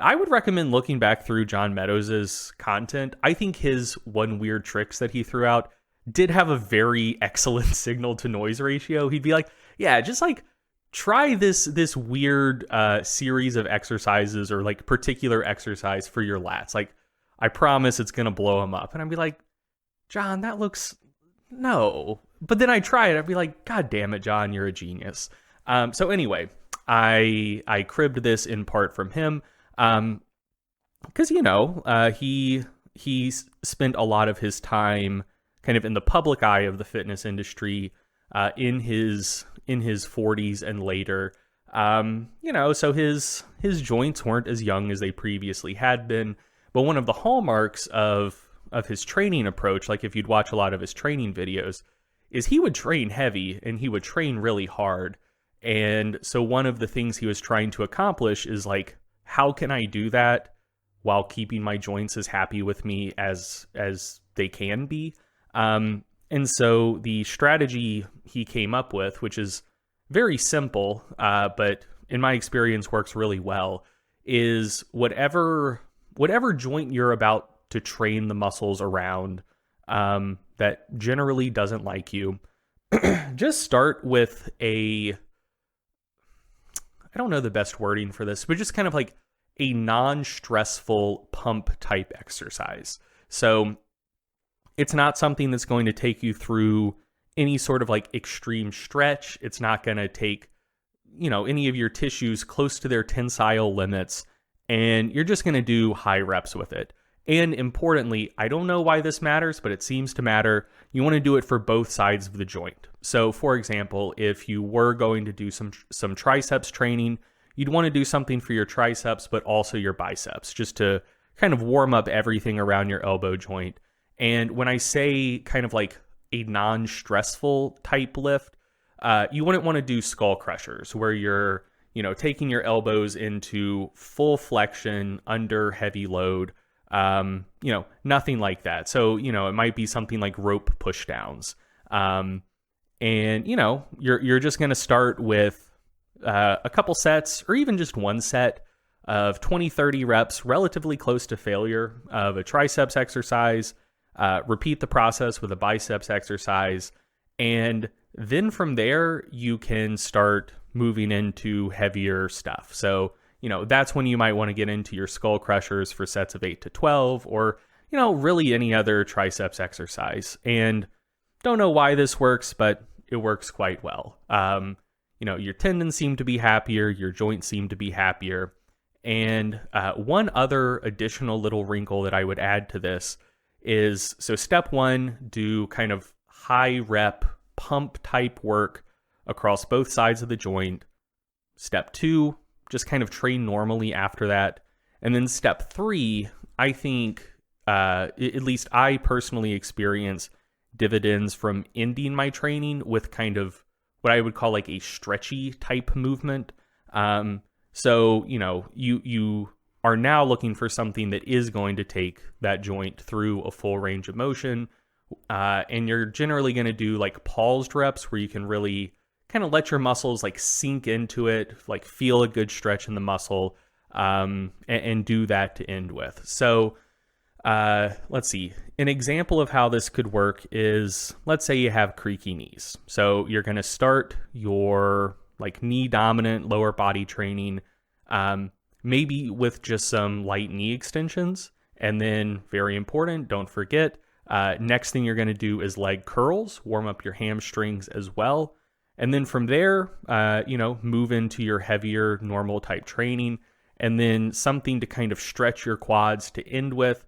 I would recommend looking back through John Meadows' content. I think his one weird tricks that he threw out did have a very excellent signal to noise ratio. He'd be like, yeah, just like try this weird series of exercises or like particular exercise for your lats. Like, I promise it's going to blow him up. And I'd be like, John, that looks, no. But then I try it. I'd be like, God damn it, John, you're a genius. So anyway, I cribbed this in part from him. Because, he spent a lot of his time kind of in the public eye of the fitness industry in his 40s and later. So his joints weren't as young as they previously had been. But one of the hallmarks of his training approach, like if you'd watch a lot of his training videos, is he would train heavy and he would train really hard. And so one of the things he was trying to accomplish is like, how can I do that while keeping my joints as happy with me as they can be? And so the strategy he came up with, which is very simple, but in my experience works really well, is whatever joint you're about to train the muscles around that generally doesn't like you, just start with I don't know the best wording for this, but just kind of like a non-stressful pump type exercise. So it's not something that's going to take you through any sort of like extreme stretch. It's not going to take, any of your tissues close to their tensile limits, and you're just going to do high reps with it. And importantly, I don't know why this matters, but it seems to matter. You want to do it for both sides of the joint. So for example, if you were going to do some triceps training, you'd want to do something for your triceps, but also your biceps, just to kind of warm up everything around your elbow joint. And when I say kind of like a non-stressful type lift, you wouldn't want to do skull crushers where you're, taking your elbows into full flexion under heavy load. Nothing like that. So, it might be something like rope pushdowns. And you're just going to start with a couple sets or even just one set of 20-30 reps, relatively close to failure, of a triceps exercise. Repeat the process with a biceps exercise. And then from there, you can start moving into heavier stuff. So, that's when you might want to get into your skull crushers for sets of 8 to 12 or, really any other triceps exercise. And don't know why this works, but it works quite well. Your tendons seem to be happier, your joints seem to be happier. And one other additional little wrinkle that I would add to this is, so step one, do kind of high rep pump type work across both sides of the joint. Step two, just kind of train normally after that. And then step three, I think, at least I personally experience dividends from ending my training with kind of what I would call like a stretchy type movement. So, you are now looking for something that is going to take that joint through a full range of motion. And you're generally going to do like paused reps where you can really kind of let your muscles like sink into it, like feel a good stretch in the muscle, and do that to end with. So let's see. An example of how this could work is, let's say you have creaky knees. So you're going to start your like knee dominant lower body training, maybe with just some light knee extensions. And then, very important, don't forget, next thing you're going to do is leg curls, warm up your hamstrings as well. And then from there, move into your heavier normal type training, and then something to kind of stretch your quads to end with.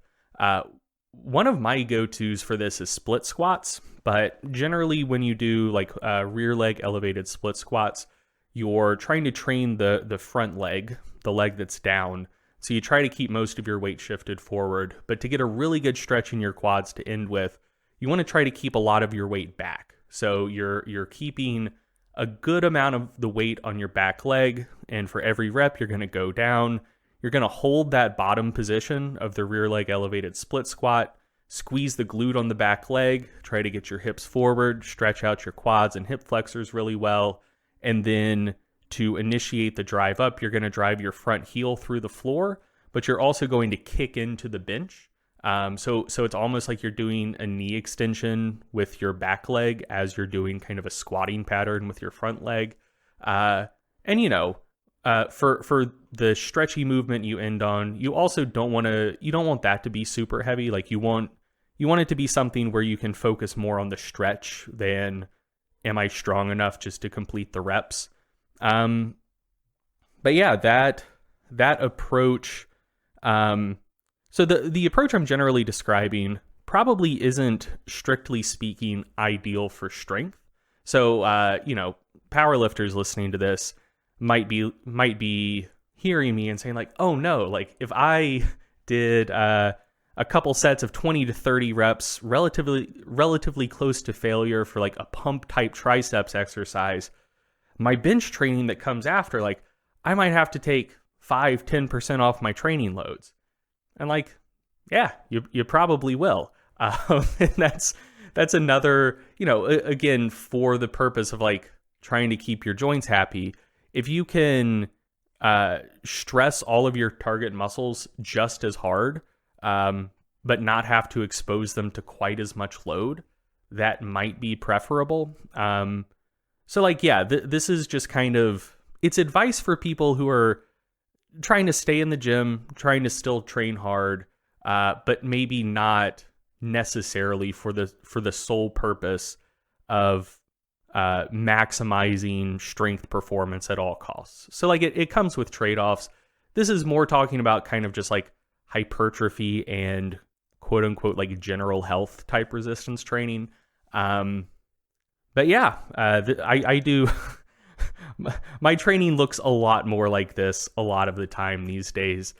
One of my go-tos for this is split squats, but generally when you do like rear leg elevated split squats, you're trying to train the front leg, the leg that's down. So you try to keep most of your weight shifted forward, but to get a really good stretch in your quads to end with, you want to try to keep a lot of your weight back. So you're keeping a good amount of the weight on your back leg, and for every rep, you're going to go down. You're going to hold that bottom position of the rear leg elevated split squat, squeeze the glute on the back leg, try to get your hips forward, stretch out your quads and hip flexors really well, and then to initiate the drive up, you're going to drive your front heel through the floor, but you're also going to kick into the bench. So it's almost like you're doing a knee extension with your back leg as you're doing kind of a squatting pattern with your front leg. And for the stretchy movement you end on, you also don't want that to be super heavy. Like you want it to be something where you can focus more on the stretch than am I strong enough just to complete the reps. But yeah, that approach. So the approach I'm generally describing probably isn't, strictly speaking, ideal for strength. So powerlifters listening to this might be hearing me and saying like, oh no, like if I did a couple sets of 20 to 30 reps, relatively close to failure for like a pump type triceps exercise, my bench training that comes after, like I might have to take 5-10% off my training loads. And like, yeah, you probably will. And that's another, again, for the purpose of like trying to keep your joints happy. If you can stress all of your target muscles just as hard, but not have to expose them to quite as much load, that might be preferable. So like, yeah, this is just kind of, it's advice for people who are trying to stay in the gym, trying to still train hard, but maybe not necessarily for the sole purpose of maximizing strength performance at all costs. So like it comes with trade-offs. This is more talking about kind of just like hypertrophy and quote unquote like general health type resistance training. But yeah, I do. My training looks a lot more like this a lot of the time these days.